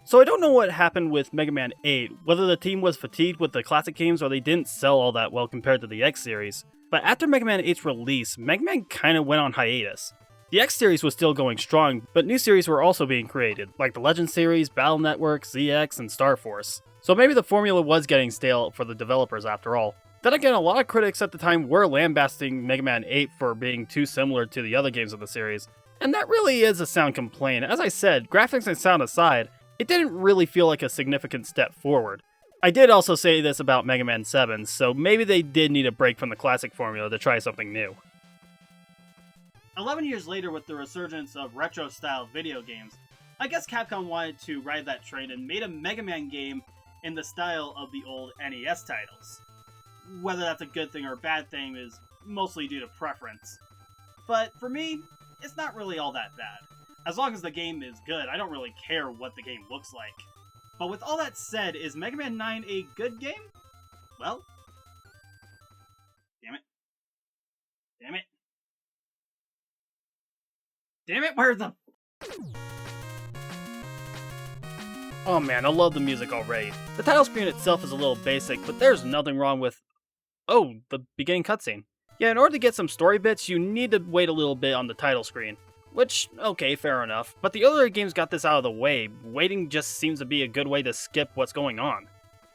So I don't know what happened with Mega Man 8, whether the team was fatigued with the classic games or they didn't sell all that well compared to the X series. But after Mega Man 8's release, Mega Man kinda went on hiatus. The X series was still going strong, but new series were also being created, like the Legend series, Battle Network, ZX, and Star Force. So maybe the formula was getting stale for the developers after all. Then again, a lot of critics at the time were lambasting Mega Man 8 for being too similar to the other games of the series, and that really is a sound complaint. As I said, graphics and sound aside, it didn't really feel like a significant step forward. I did also say this about Mega Man 7, so maybe they did need a break from the classic formula to try something new. 11 years later, with the resurgence of retro-style video games, I guess Capcom wanted to ride that train and made a Mega Man game in the style of the old NES titles. Whether that's a good thing or a bad thing is mostly due to preference. But for me, it's not really all that bad. As long as the game is good, I don't really care what the game looks like. But with all that said, is Mega Man 9 a good game? Well... Damn it. Damn it. Damn it, where's the... Oh man, I love the music already. The title screen itself is a little basic, but there's nothing wrong with... Oh, the beginning cutscene. Yeah, in order to get some story bits, you need to wait a little bit on the title screen. Which, okay, fair enough, but the other games got this out of the way. Waiting just seems to be a good way to skip what's going on.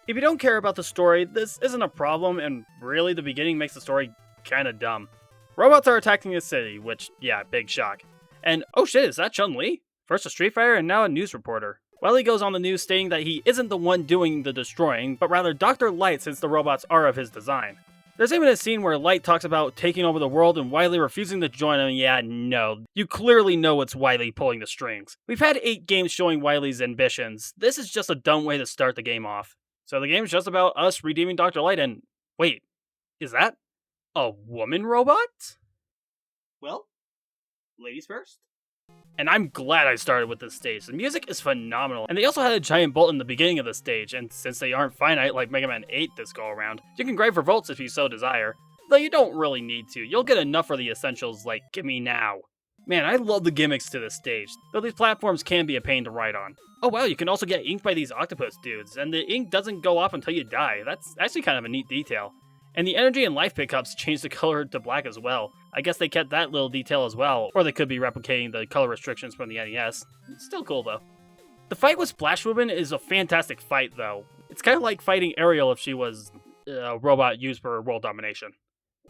If you don't care about the story, this isn't a problem, and really the beginning makes the story kinda dumb. Robots are attacking a city, which, yeah, big shock. And, oh shit, is that Chun-Li? First a Street Fighter and now a news reporter. Wily goes on the news stating that he isn't the one doing the destroying, but rather Dr. Light since the robots are of his design. There's even a scene where Light talks about taking over the world and Wily refusing to join him. Yeah, no. You clearly know it's Wily pulling the strings. We've had 8 games showing Wily's ambitions. This is just a dumb way to start the game off. So the game's just about us redeeming Dr. Light and... Wait, is that a woman robot? Well, ladies first. And I'm glad I started with this stage. The music is phenomenal, and they also had a giant bolt in the beginning of the stage, and since they aren't finite like Mega Man 8 this go around, you can grind for volts if you so desire. Though you don't really need to, you'll get enough for the essentials like Gimme Now. Man, I love the gimmicks to this stage, though these platforms can be a pain to ride on. Oh wow, you can also get inked by these octopus dudes, and the ink doesn't go off until you die. That's actually kind of a neat detail. And the energy and life pickups change the color to black as well. I guess they kept that little detail as well, or they could be replicating the color restrictions from the NES. It's still cool though. The fight with Splash Woman is a fantastic fight though. It's kind of like fighting Ariel if she was a robot used for world domination.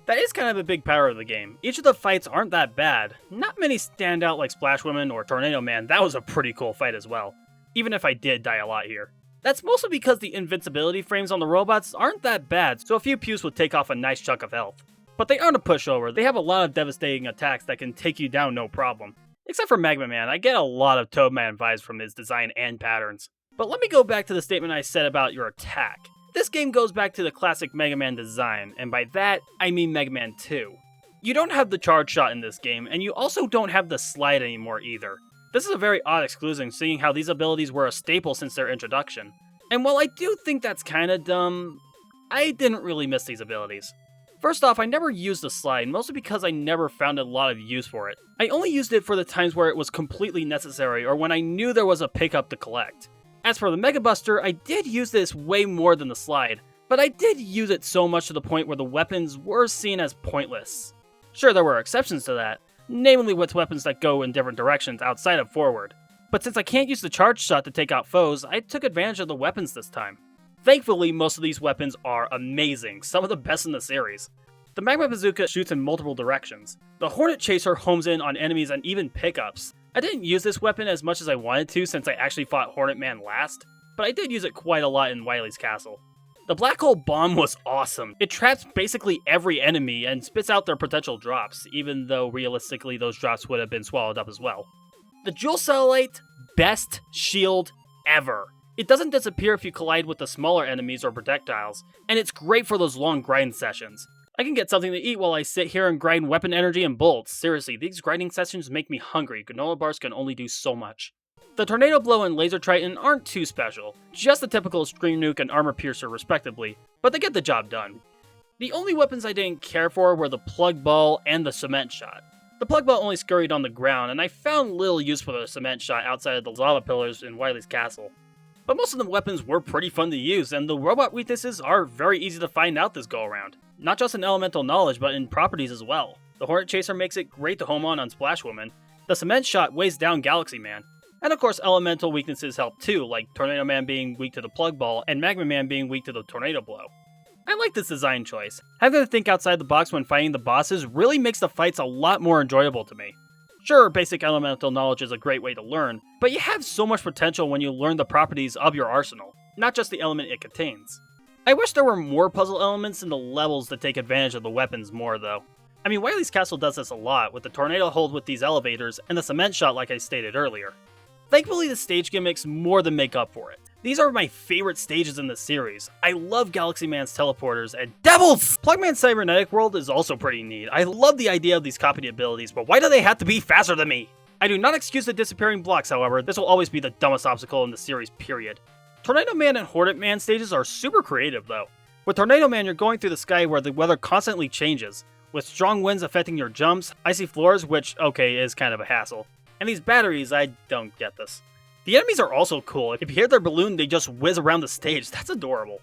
That is kind of a big power of the game. Each of the fights aren't that bad. Not many stand out like Splash Woman or Tornado Man. That was a pretty cool fight as well, even if I did die a lot here. That's mostly because the invincibility frames on the robots aren't that bad, so a few pews would take off a nice chunk of health. But they aren't a pushover, they have a lot of devastating attacks that can take you down no problem. Except for Magma Man, I get a lot of Toadman vibes from his design and patterns. But let me go back to the statement I said about your attack. This game goes back to the classic Mega Man design, and by that, I mean Mega Man 2. You don't have the charge shot in this game, and you also don't have the slide anymore either. This is a very odd exclusion, seeing how these abilities were a staple since their introduction. And while I do think that's kinda dumb, I didn't really miss these abilities. First off, I never used the slide, mostly because I never found a lot of use for it. I only used it for the times where it was completely necessary, or when I knew there was a pickup to collect. As for the Mega Buster, I did use this way more than the slide, but I did use it so much to the point where the weapons were seen as pointless. Sure, there were exceptions to that, namely with weapons that go in different directions outside of forward. But since I can't use the charge shot to take out foes, I took advantage of the weapons this time. Thankfully, most of these weapons are amazing, some of the best in the series. The Magma Bazooka shoots in multiple directions. The Hornet Chaser homes in on enemies and even pickups. I didn't use this weapon as much as I wanted to since I actually fought Hornet Man last, but I did use it quite a lot in Wily's castle. The Black Hole Bomb was awesome. It traps basically every enemy and spits out their potential drops, even though realistically those drops would have been swallowed up as well. The Jewel Satellite, best shield ever. It doesn't disappear if you collide with the smaller enemies or projectiles, and it's great for those long grind sessions. I can get something to eat while I sit here and grind weapon energy and bolts. Seriously, these grinding sessions make me hungry. Granola bars can only do so much. The Tornado Blow and Laser Triton aren't too special, just the typical Scream Nuke and Armor Piercer respectively, but they get the job done. The only weapons I didn't care for were the Plug Ball and the Cement Shot. The Plug Ball only scurried on the ground, and I found little use for the Cement Shot outside of the lava pillars in Wily's castle. But most of the weapons were pretty fun to use, and the robot weaknesses are very easy to find out this go around. Not just in elemental knowledge, but in properties as well. The Hornet Chaser makes it great to home on Splash Woman. The Cement Shot weighs down Galaxy Man. And of course, elemental weaknesses help too, like Tornado Man being weak to the Plug Ball, and Magma Man being weak to the Tornado Blow. I like this design choice. Having to think outside the box when fighting the bosses really makes the fights a lot more enjoyable to me. Sure, basic elemental knowledge is a great way to learn, but you have so much potential when you learn the properties of your arsenal, not just the element it contains. I wish there were more puzzle elements in the levels that take advantage of the weapons more though. I mean, Wily's Castle does this a lot, with the Tornado Hold with these elevators, and the Cement Shot like I stated earlier. Thankfully, the stage gimmicks more than make up for it. These are my favorite stages in the series. I love Galaxy Man's teleporters, and Devils! Plugman's Cybernetic World is also pretty neat. I love the idea of these copied abilities, but why do they have to be faster than me? I do not excuse the disappearing blocks, however. This will always be the dumbest obstacle in the series, period. Tornado Man and Hornet Man stages are super creative, though. With Tornado Man, you're going through the sky where the weather constantly changes, with strong winds affecting your jumps, icy floors, which, okay, is kind of a hassle. And these batteries, I don't get this. The enemies are also cool. If you hear their balloon, they just whiz around the stage. That's adorable.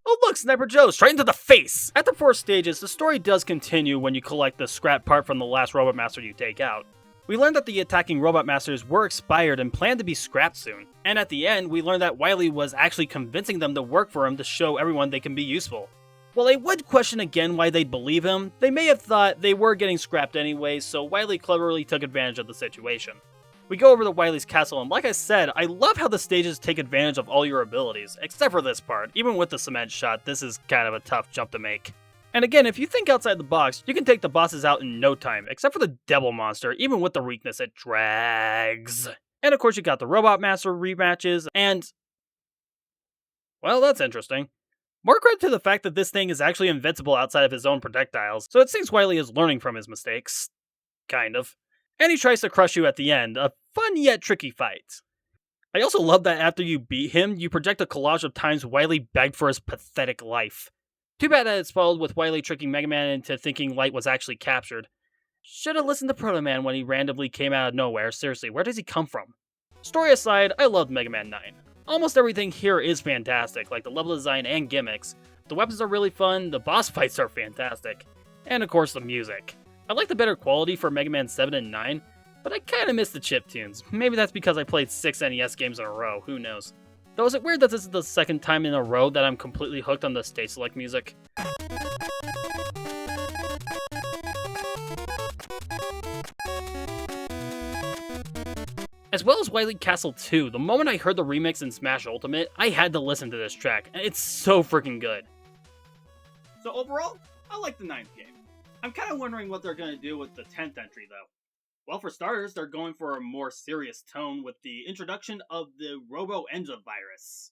Oh look, Sniper Joe, straight into the face! After 4 stages, the story does continue when you collect the scrap part from the last Robot Master you take out. We learned that the attacking Robot Masters were expired and planned to be scrapped soon. And at the end, we learned that Wily was actually convincing them to work for him to show everyone they can be useful. While I would question again why they'd believe him, they may have thought they were getting scrapped anyway, so Wily cleverly took advantage of the situation. We go over to Wily's Castle, and like I said, I love how the stages take advantage of all your abilities, except for this part. Even with the Cement Shot, this is kind of a tough jump to make. And again, if you think outside the box, you can take the bosses out in no time, except for the Devil Monster. Even with the weakness, it drags. And of course you got the Robot Master rematches, and... well, that's interesting. More credit to the fact that this thing is actually invincible outside of his own projectiles, so it seems Wily is learning from his mistakes. Kind of. And he tries to crush you at the end, a fun yet tricky fight. I also love that after you beat him, you project a collage of times Wily begged for his pathetic life. Too bad that it's followed with Wily tricking Mega Man into thinking Light was actually captured. Should've listened to Proto Man when he randomly came out of nowhere. Seriously, where does he come from? Story aside, I loved Mega Man 9. Almost everything here is fantastic, like the level design and gimmicks. The weapons are really fun, the boss fights are fantastic. And of course the music. I like the better quality for Mega Man 7 and 9, but I kinda miss the chiptunes. Maybe that's because I played 6 NES games in a row, who knows. Though is it weird that this is the second time in a row that I'm completely hooked on the stage select music? As well as Wily Castle 2, the moment I heard the remix in Smash Ultimate, I had to listen to this track, and it's so freaking good. So overall, I like the 9th game. I'm kind of wondering what they're going to do with the 10th entry though. Well, for starters, they're going for a more serious tone with the introduction of the Robo-Enza virus.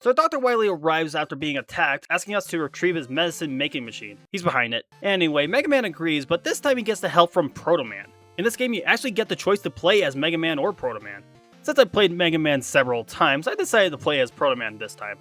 So Dr. Wily arrives after being attacked, asking us to retrieve his medicine-making machine. He's behind it. Anyway, Mega Man agrees, but this time he gets the help from Proto Man. In this game, you actually get the choice to play as Mega Man or Proto Man. Since I played Mega Man several times, I decided to play as Proto Man this time.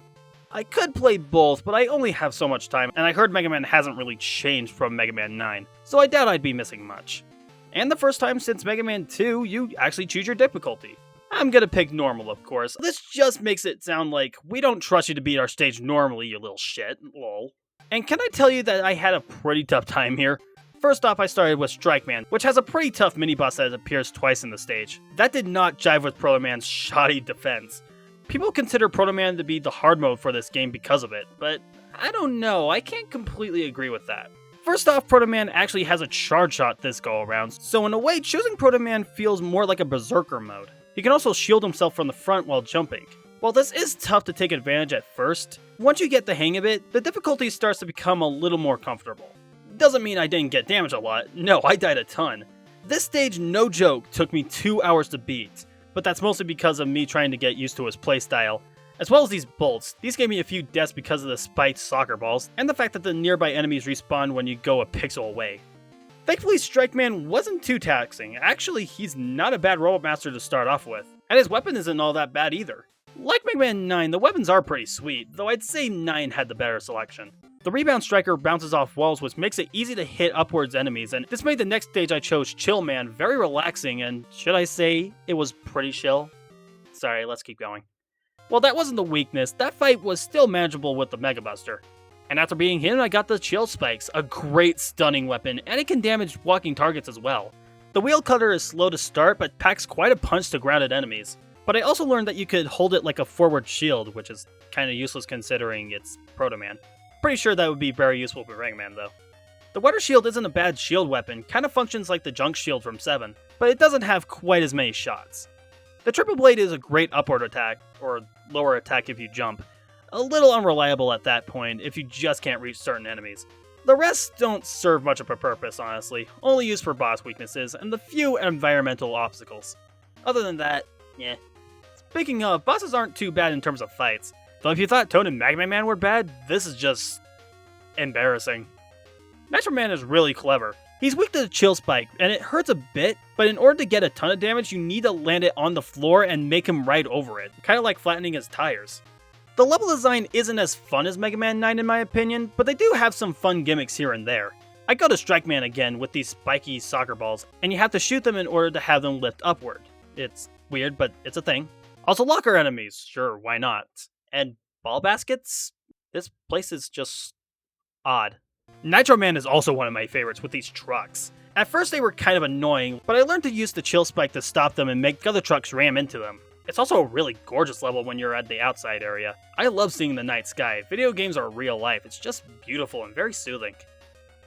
I could play both, but I only have so much time, and I heard Mega Man hasn't really changed from Mega Man 9, so I doubt I'd be missing much. And the first time since Mega Man 2, you actually choose your difficulty. I'm gonna pick normal, of course. This just makes it sound like, we don't trust you to beat our stage normally, you little shit, lol. And can I tell you that I had a pretty tough time here? First off, I started with Strike Man, which has a pretty tough mini-boss that appears twice in the stage. That did not jive with Proto Man's shoddy defense. People consider Proto Man to be the hard mode for this game because of it, but I don't know, I can't completely agree with that. First off, Proto Man actually has a charge shot this go around, so in a way, choosing Proto Man feels more like a berserker mode. He can also shield himself from the front while jumping. While this is tough to take advantage at first, once you get the hang of it, the difficulty starts to become a little more comfortable. Doesn't mean I didn't get damaged a lot, no, I died a ton. This stage, no joke, took me 2 hours to beat, but that's mostly because of me trying to get used to his playstyle. As well as these bolts, these gave me a few deaths because of the spiked soccer balls, and the fact that the nearby enemies respawn when you go a pixel away. Thankfully, Strike Man wasn't too taxing. Actually, he's not a bad Robot Master to start off with, and his weapon isn't all that bad either. Like Mega Man 9, the weapons are pretty sweet, though I'd say 9 had the better selection. The Rebound Striker bounces off walls, which makes it easy to hit upwards enemies, and this made the next stage I chose, Chill Man, very relaxing, and should I say, it was pretty chill? Sorry, let's keep going. Well, that wasn't the weakness, that fight was still manageable with the Mega Buster. And after being hit, I got the Chill Spikes, a great stunning weapon, and it can damage walking targets as well. The Wheel Cutter is slow to start, but packs quite a punch to grounded enemies. But I also learned that you could hold it like a forward shield, which is kinda useless considering it's Proto Man. Pretty sure that would be very useful for Mega Man though. The Water Shield isn't a bad shield weapon, kinda functions like the Junk Shield from 7, but it doesn't have quite as many shots. The Triple Blade is a great upward attack, or lower attack if you jump. A little unreliable at that point if you just can't reach certain enemies. The rest don't serve much of a purpose, honestly, only used for boss weaknesses and the few environmental obstacles. Other than that, yeah. Speaking of, bosses aren't too bad in terms of fights, though if you thought Toad and Magma Man were bad, this is just embarrassing. Metro Man is really clever. He's weak to the Chill Spike, and it hurts a bit, but in order to get a ton of damage, you need to land it on the floor and make him ride over it, kinda like flattening his tires. The level design isn't as fun as Mega Man 9 in my opinion, but they do have some fun gimmicks here and there. I go to Strike Man again with these spiky soccer balls, and you have to shoot them in order to have them lift upward. It's weird, but it's a thing. Also locker enemies, sure, why not? And ball baskets? This place is just odd. Nitro Man is also one of my favorites with these trucks. At first they were kind of annoying, but I learned to use the Chill Spike to stop them and make other trucks ram into them. It's also a really gorgeous level when you're at the outside area. I love seeing the night sky. Video games are real life. It's just beautiful and very soothing.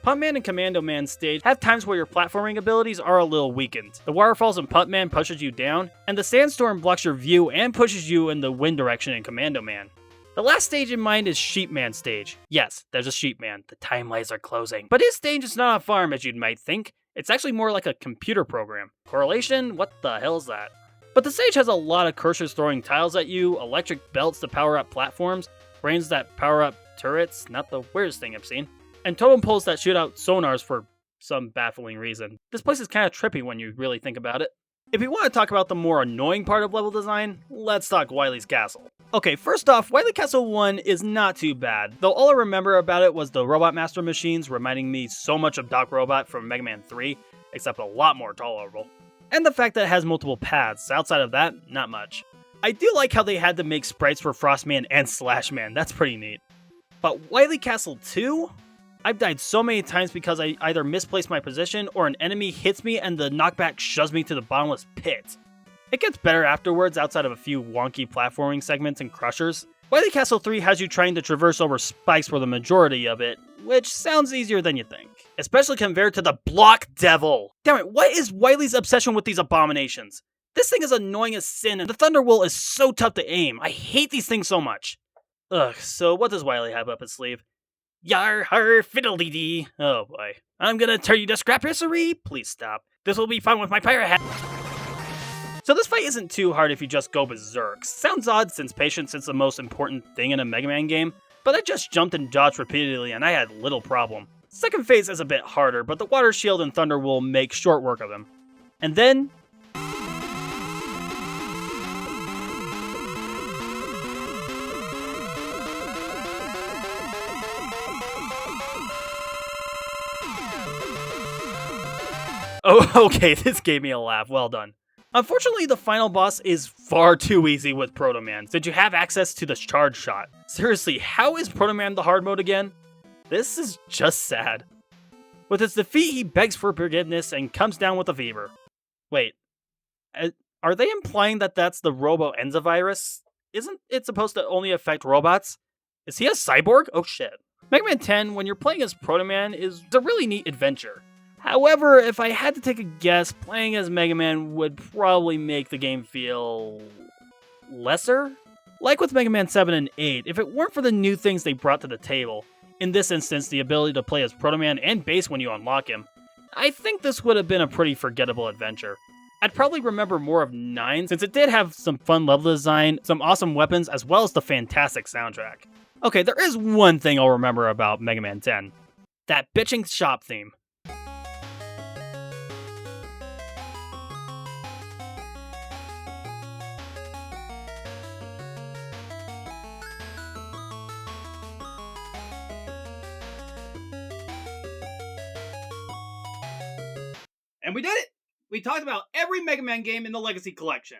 Pump Man and Commando Man stage have times where your platforming abilities are a little weakened. The waterfalls in Pump Man pushes you down, and the sandstorm blocks your view and pushes you in the wind direction in Commando Man. The last stage in mind is Sheep Man stage. Yes, there's a Sheep Man. The timelines are closing. But his stage is not a farm as you might think. It's actually more like a computer program. Correlation? What the hell is that? But the stage has a lot of cursors throwing tiles at you, electric belts to power up platforms, brains that power up turrets, not the weirdest thing I've seen, and totem poles that shoot out sonars for some baffling reason. This place is kind of trippy when you really think about it. If you want to talk about the more annoying part of level design, let's talk Wily's Castle. Okay, first off, Wily Castle 1 is not too bad, though all I remember about it was the Robot Master machines reminding me so much of Doc Robot from Mega Man 3, except a lot more tolerable. And the fact that it has multiple paths. Outside of that, not much. I do like how they had to make sprites for Frostman and Slashman, that's pretty neat. But Wily Castle 2? I've died so many times because I either misplaced my position or an enemy hits me and the knockback shoves me to the bottomless pit. It gets better afterwards outside of a few wonky platforming segments and crushers. Wily Castle 3 has you trying to traverse over spikes for the majority of it, which sounds easier than you think. Especially compared to the Block Devil! Damn it, what is Wily's obsession with these abominations? This thing is annoying as sin, and the Thunder Wool is so tough to aim. I hate these things so much. Ugh, so what does Wily have up his sleeve? Yar har fiddle-dee-dee. Oh boy. I'm gonna turn you to scrap history? Please stop. This will be fun with my pirate hat. So this fight isn't too hard if you just go berserk. Sounds odd since patience is the most important thing in a Mega Man game, but I just jumped and dodged repeatedly and I had little problem. Second phase is a bit harder, but the Water Shield and Thunder will make short work of him. And then... oh, okay, this gave me a laugh. Well done. Unfortunately, the final boss is far too easy with Proto Man. Did you have access to the charge shot? Seriously, how is Proto Man the hard mode again? This is just sad. With his defeat, he begs for forgiveness and comes down with a fever. Wait, are they implying that that's the Robo-Enza virus? Isn't it supposed to only affect robots? Is he a cyborg? Oh shit. Mega Man 10, when you're playing as Proto Man, is a really neat adventure. However, if I had to take a guess, playing as Mega Man would probably make the game feel... lesser? Like with Mega Man 7 and 8, if it weren't for the new things they brought to the table, in this instance the ability to play as Proto Man and Bass when you unlock him, I think this would have been a pretty forgettable adventure. I'd probably remember more of 9, since it did have some fun level design, some awesome weapons, as well as the fantastic soundtrack. Okay, there is one thing I'll remember about Mega Man 10. That bitching shop theme. And we did it! We talked about every Mega Man game in the Legacy Collection.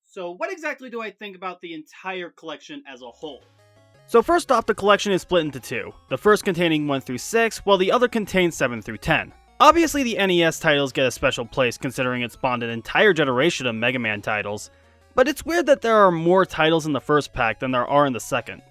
So what exactly do I think about the entire collection as a whole? So first off, the collection is split into two, the first containing 1 through 6, while the other contains 7 through 10. Obviously the NES titles get a special place considering it spawned an entire generation of Mega Man titles, but it's weird that there are more titles in the first pack than there are in the second.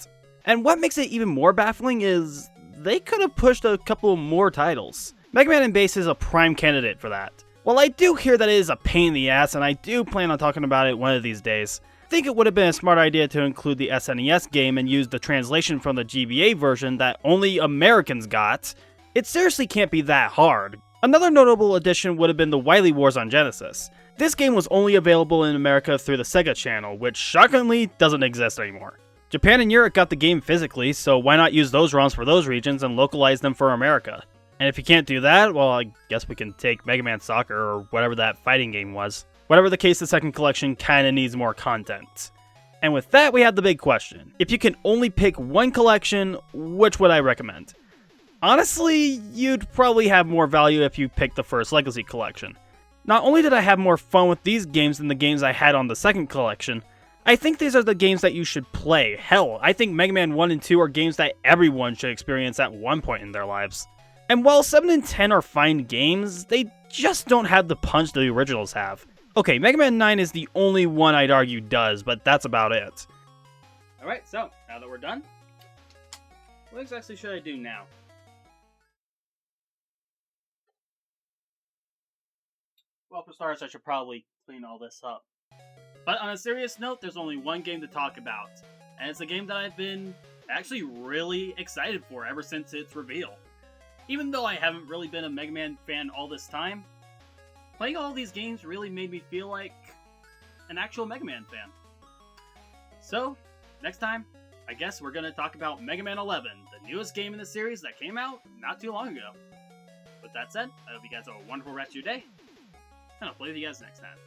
And what makes it even more baffling is they could have pushed a couple more titles. Mega Man and Bass is a prime candidate for that. While I do hear that it is a pain in the ass, and I do plan on talking about it one of these days, I think it would have been a smart idea to include the SNES game and use the translation from the GBA version that only Americans got. It seriously can't be that hard. Another notable addition would have been the Wily Wars on Genesis. This game was only available in America through the Sega channel, which shockingly doesn't exist anymore. Japan and Europe got the game physically, so why not use those ROMs for those regions and localize them for America? And if you can't do that, well, I guess we can take Mega Man Soccer or whatever that fighting game was. Whatever the case, the second collection kinda needs more content. And with that, we have the big question. If you can only pick one collection, which would I recommend? Honestly, you'd probably have more value if you picked the first Legacy collection. Not only did I have more fun with these games than the games I had on the second collection, I think these are the games that you should play. Hell, I think Mega Man 1 and 2 are games that everyone should experience at one point in their lives. And while 7 and 10 are fine games, they just don't have the punch the originals have. Okay, Mega Man 9 is the only one I'd argue does, but that's about it. Alright, so, now that we're done, what exactly should I do now? Well, for starters, I should probably clean all this up. But on a serious note, there's only one game to talk about, and it's a game that I've been actually really excited for ever since its reveal. Even though I haven't really been a Mega Man fan all this time, playing all these games really made me feel like an actual Mega Man fan. So, next time, I guess we're going to talk about Mega Man 11, the newest game in the series that came out not too long ago. With that said, I hope you guys have a wonderful rest of your day, and I'll play with you guys next time.